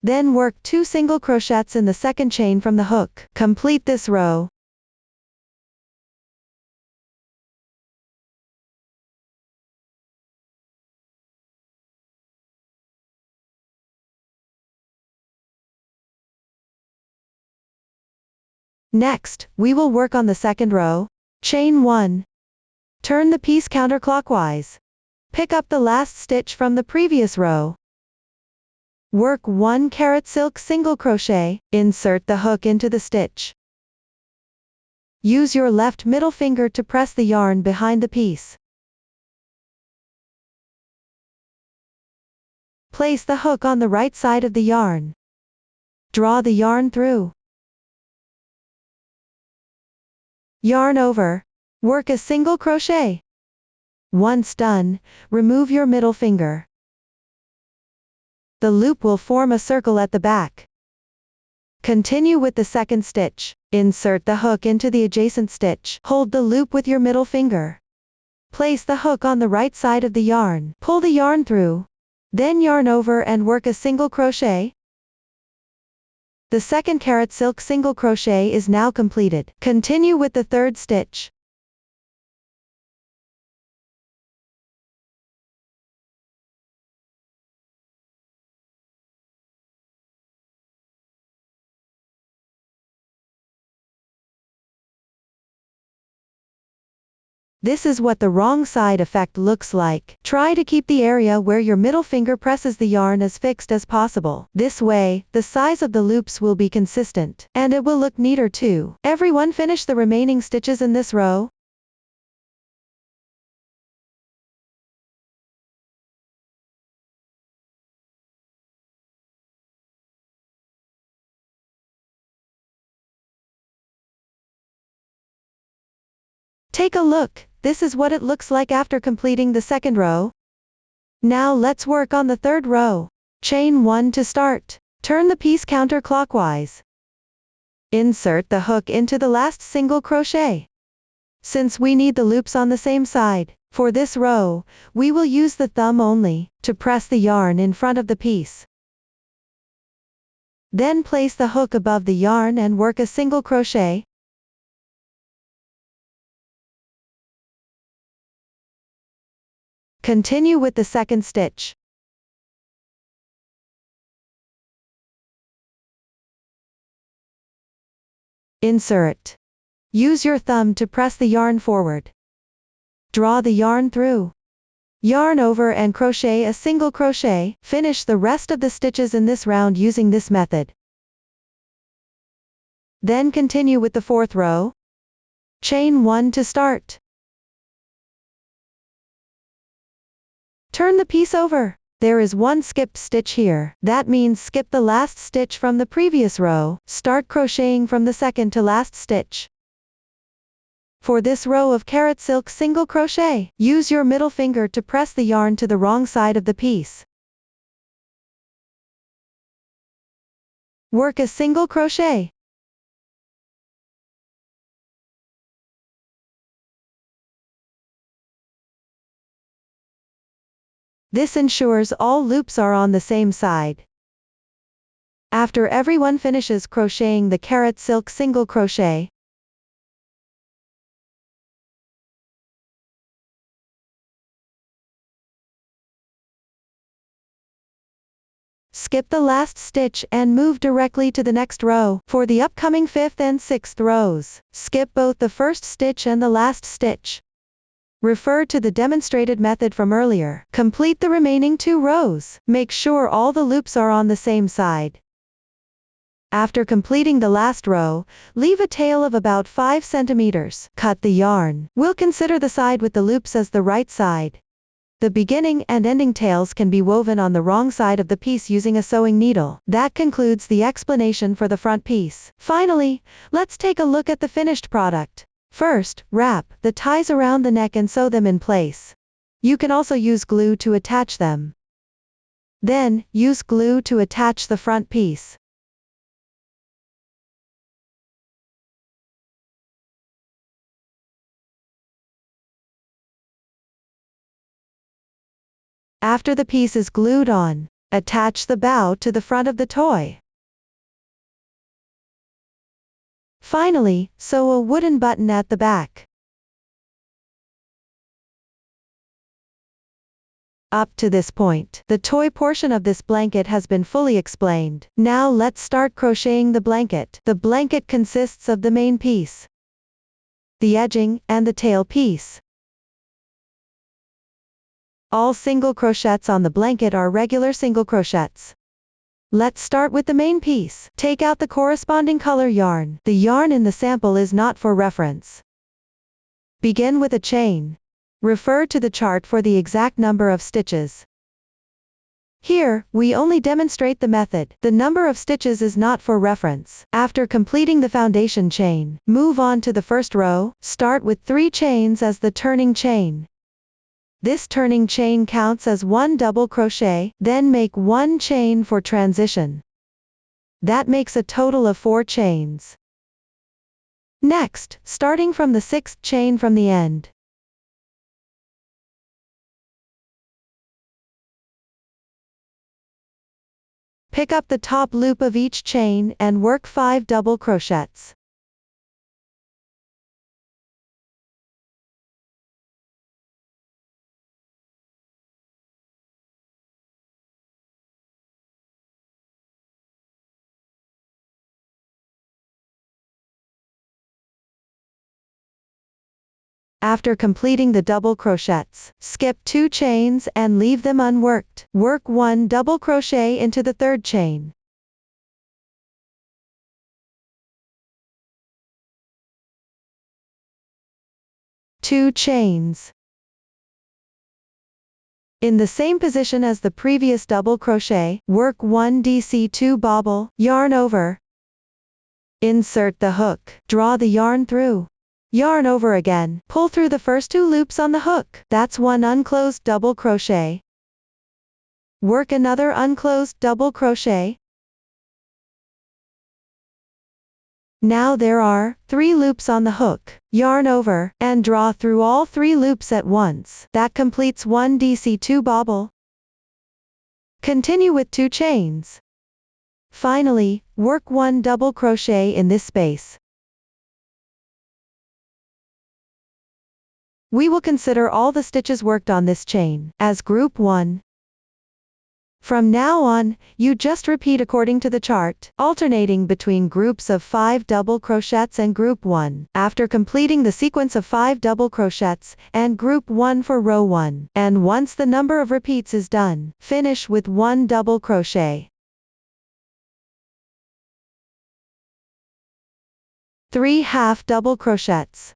Then work 2 single crochets in the second chain from the hook. Complete this row. Next, we will work on the second row. Chain 1. Turn the piece counterclockwise. Pick up the last stitch from the previous row. Work 1 carrot silk single crochet, insert the hook into the stitch. Use your left middle finger to press the yarn behind the piece. Place the hook on the right side of the yarn. Draw the yarn through. Yarn over. Work a single crochet. Once done, remove your middle finger. The loop will form a circle at the back. Continue with the second stitch. Insert the hook into the adjacent stitch. Hold the loop with your middle finger. Place the hook on the right side of the yarn. Pull the yarn through. Then yarn over and work a single crochet. The second carrot silk single crochet is now completed. Continue with the third stitch. This is what the wrong side effect looks like. Try to keep the area where your middle finger presses the yarn as fixed as possible. This way, the size of the loops will be consistent, and it will look neater too. Everyone finish the remaining stitches in this row. Take a look. This is what it looks like after completing the second row. Now let's work on the third row. Chain 1 to start. Turn the piece counterclockwise. Insert the hook into the last single crochet. Since we need the loops on the same side, for this row, we will use the thumb only to press the yarn in front of the piece. Then place the hook above the yarn and work a single crochet. Continue with the second stitch. Insert. Use your thumb to press the yarn forward. Draw the yarn through. Yarn over and crochet a single crochet. Finish the rest of the stitches in this round using this method. Then continue with the fourth row. Chain 1 to start. Turn the piece over. There is one skipped stitch here. That means skip the last stitch from the previous row. Start crocheting from the second to last stitch. For this row of carrot silk single crochet, use your middle finger to press the yarn to the wrong side of the piece. Work a single crochet. This ensures all loops are on the same side. After everyone finishes crocheting the carrot silk single crochet, skip the last stitch and move directly to the next row. For the upcoming 5th and 6th rows, skip both the first stitch and the last stitch. Refer to the demonstrated method from earlier. Complete the remaining 2 rows. Make sure all the loops are on the same side. After completing the last row, leave a tail of about 5 centimeters. Cut the yarn. We'll consider the side with the loops as the right side. The beginning and ending tails can be woven on the wrong side of the piece using a sewing needle. That concludes the explanation for the front piece. Finally, let's take a look at the finished product. First, wrap the ties around the neck and sew them in place. You can also use glue to attach them. Then, use glue to attach the front piece. After the piece is glued on, attach the bow to the front of the toy. Finally, sew a wooden button at the back. Up to this point, the toy portion of this blanket has been fully explained. Now let's start crocheting the blanket. The blanket consists of the main piece, the edging, and the tail piece. All single crochets on the blanket are regular single crochets. Let's start with the main piece. Take out the corresponding color yarn. The yarn in the sample is not for reference. Begin with a chain. Refer to the chart for the exact number of stitches. Here, we only demonstrate the method. The number of stitches is not for reference. After completing the foundation chain, move on to the first row. Start with 3 chains as the turning chain. This turning chain counts as 1 double crochet, then make 1 chain for transition. That makes a total of 4 chains. Next, starting from the 6th chain from the end, pick up the top loop of each chain and work 5 double crochets. After completing the double crochets, skip 2 chains and leave them unworked. Work 1 double crochet into the 3rd chain. Two chains. In the same position as the previous double crochet, work 1 DC2 bobble, yarn over. Insert the hook, draw the yarn through. Yarn over again, pull through the first 2 loops on the hook. That's 1 unclosed double crochet. Work another unclosed double crochet. Now there are 3 loops on the hook. Yarn over, and draw through all 3 loops at once. That completes 1 DC2 bobble. Continue with 2 chains. Finally, work 1 double crochet in this space. We will consider all the stitches worked on this chain as group 1. From now on, you just repeat according to the chart, alternating between groups of 5 double crochets and group 1. After completing the sequence of 5 double crochets, and group 1 for row 1, and once the number of repeats is done, finish with 1 double crochet. 3 half double crochets.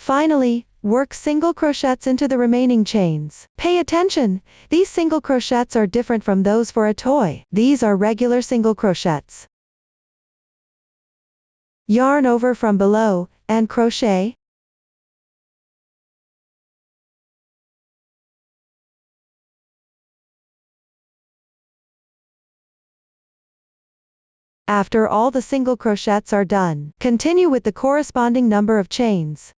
Finally, work single crochets into the remaining chains. Pay attention, these single crochets are different from those for a toy. These are regular single crochets. Yarn over from below, and crochet. After all the single crochets are done, continue with the corresponding number of chains.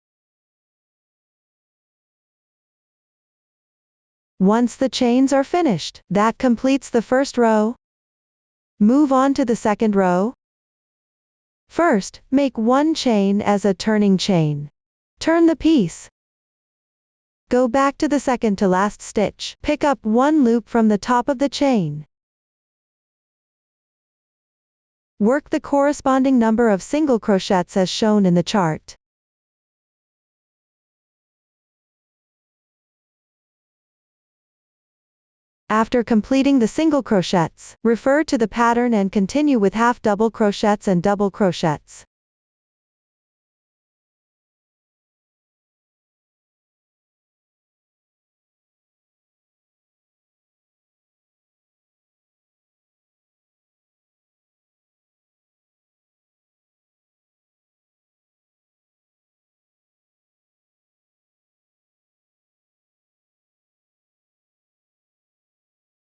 Once the chains are finished, that completes the first row. Move on to the second row. First, make 1 chain as a turning chain. Turn the piece. Go back to the second to last stitch. Pick up 1 loop from the top of the chain. Work the corresponding number of single crochets as shown in the chart. After completing the single crochets, refer to the pattern and continue with half double crochets and double crochets.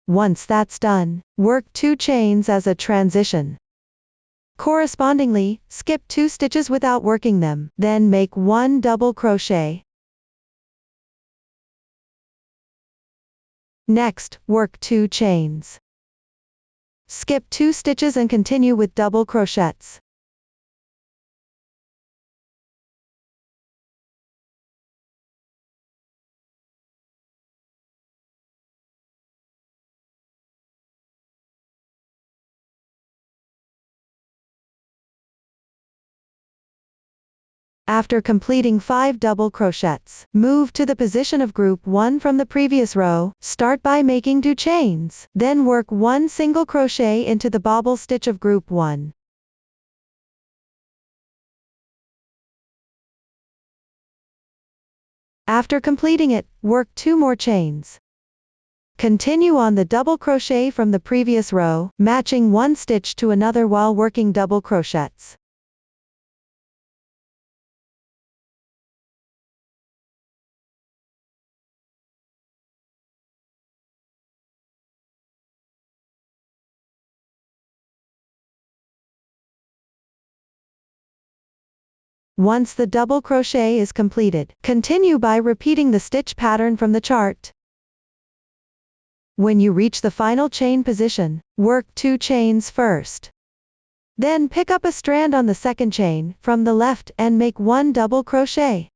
Once that's done, work 2 chains as a transition. Correspondingly, skip 2 stitches without working them, then make 1 double crochet. Next, work 2 chains. Skip 2 stitches and continue with double crochets. After completing 5 double crochets, move to the position of group 1 from the previous row. Start by making 2 chains, then work 1 single crochet into the bobble stitch of group 1. After completing it, work 2 more chains. Continue on the double crochet from the previous row, matching one stitch to another while working double crochets. Once the double crochet is completed, continue by repeating the stitch pattern from the chart. When you reach the final chain position, work 2 chains first. Then pick up a strand on the second chain from the left and make 1 double crochet.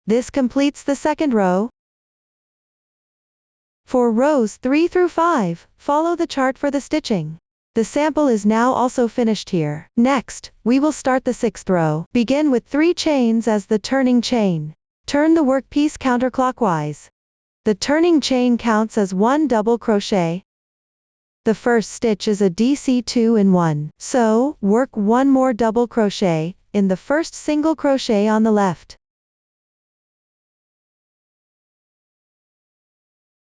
This completes the second row. For rows 3 through 5, follow the chart for the stitching. The sample is now also finished here. Next, we will start the 6th row. Begin with 3 chains as the turning chain. Turn the workpiece counterclockwise. The turning chain counts as 1 double crochet. The first stitch is a DC 2-in-1, so work 1 more double crochet in the first single crochet on the left.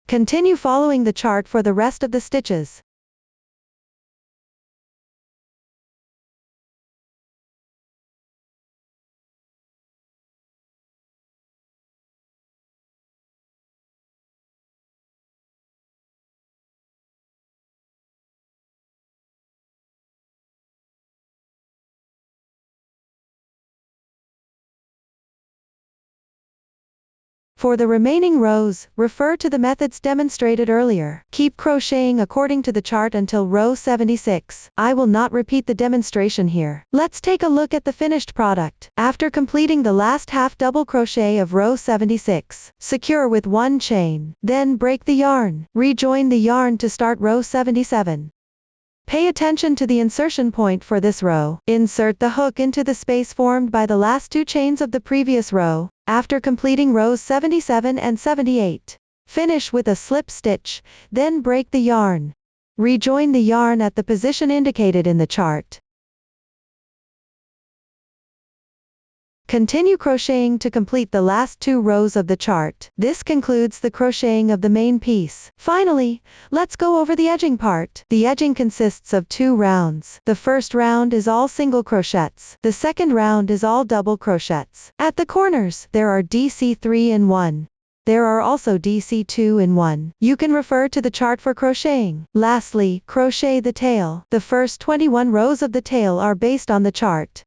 Continue following the chart for the rest of the stitches. For the remaining rows, refer to the methods demonstrated earlier. Keep crocheting according to the chart until row 76. I will not repeat the demonstration here. Let's take a look at the finished product. After completing the last half double crochet of row 76, secure with 1 chain. Then break the yarn. Rejoin the yarn to start row 77. Pay attention to the insertion point for this row. Insert the hook into the space formed by the last 2 chains of the previous row, after completing rows 77 and 78. Finish with a slip stitch, then break the yarn. Rejoin the yarn at the position indicated in the chart. Continue crocheting to complete the last 2 rows of the chart. This concludes the crocheting of the main piece. Finally, let's go over the edging part. The edging consists of 2 rounds. The first round is all single crochets. The second round is all double crochets. At the corners, there are DC 3-in-1. There are also DC 2-in-1. You can refer to the chart for crocheting. Lastly, crochet the tail. The first 21 rows of the tail are based on the chart.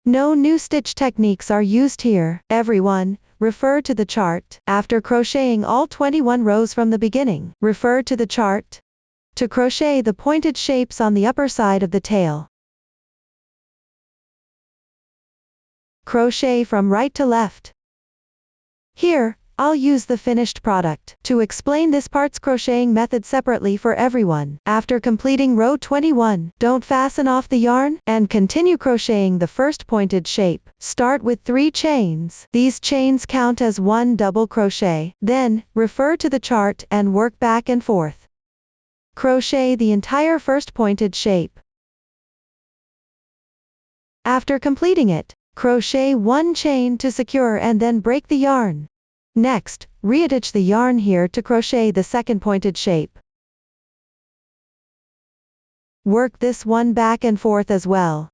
No new stitch techniques are used here. Everyone, refer to the chart. After crocheting all 21 rows from the beginning, refer to the chart to crochet the pointed shapes on the upper side of the tail. Crochet from right to left. Here, I'll use the finished product to explain this part's crocheting method separately for everyone. After completing row 21, don't fasten off the yarn, and continue crocheting the first pointed shape. Start with 3 chains. These chains count as 1 double crochet. Then, refer to the chart and work back and forth. Crochet the entire first pointed shape. After completing it, crochet 1 chain to secure and then break the yarn. Next, reattach the yarn here to crochet the second pointed shape. Work this one back and forth as well.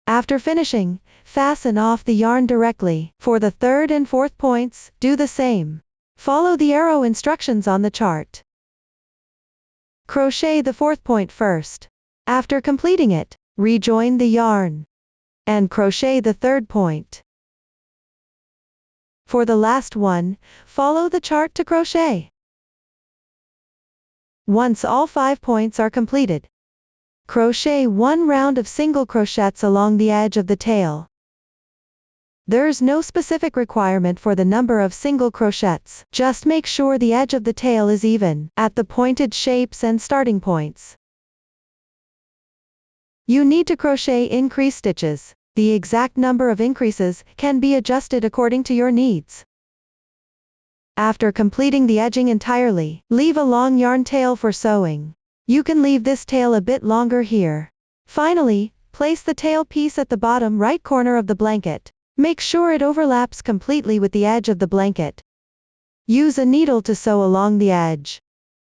After finishing, fasten off the yarn directly. For the third and fourth points, do the same. Follow the arrow instructions on the chart. Crochet the fourth point first. After completing it, rejoin the yarn. And crochet the third point. For the last one, follow the chart to crochet. Once all 5 points are completed, crochet 1 round of single crochets along the edge of the tail. There's no specific requirement for the number of single crochets, just make sure the edge of the tail is even at the pointed shapes and starting points. You need to crochet increase stitches. The exact number of increases can be adjusted according to your needs. After completing the edging entirely, leave a long yarn tail for sewing. You can leave this tail a bit longer here. Finally, place the tail piece at the bottom right corner of the blanket. Make sure it overlaps completely with the edge of the blanket. Use a needle to sew along the edge.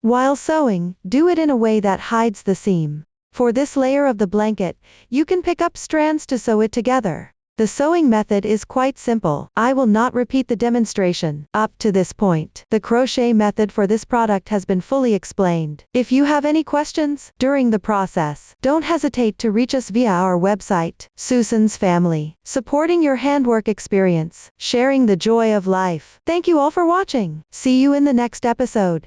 While sewing, do it in a way that hides the seam. For this layer of the blanket, you can pick up strands to sew it together. The sewing method is quite simple. I will not repeat the demonstration. Up to this point, the crochet method for this product has been fully explained. If you have any questions during the process, don't hesitate to reach us via our website, Susan's Family, supporting your handwork experience, sharing the joy of life. Thank you all for watching. See you in the next episode.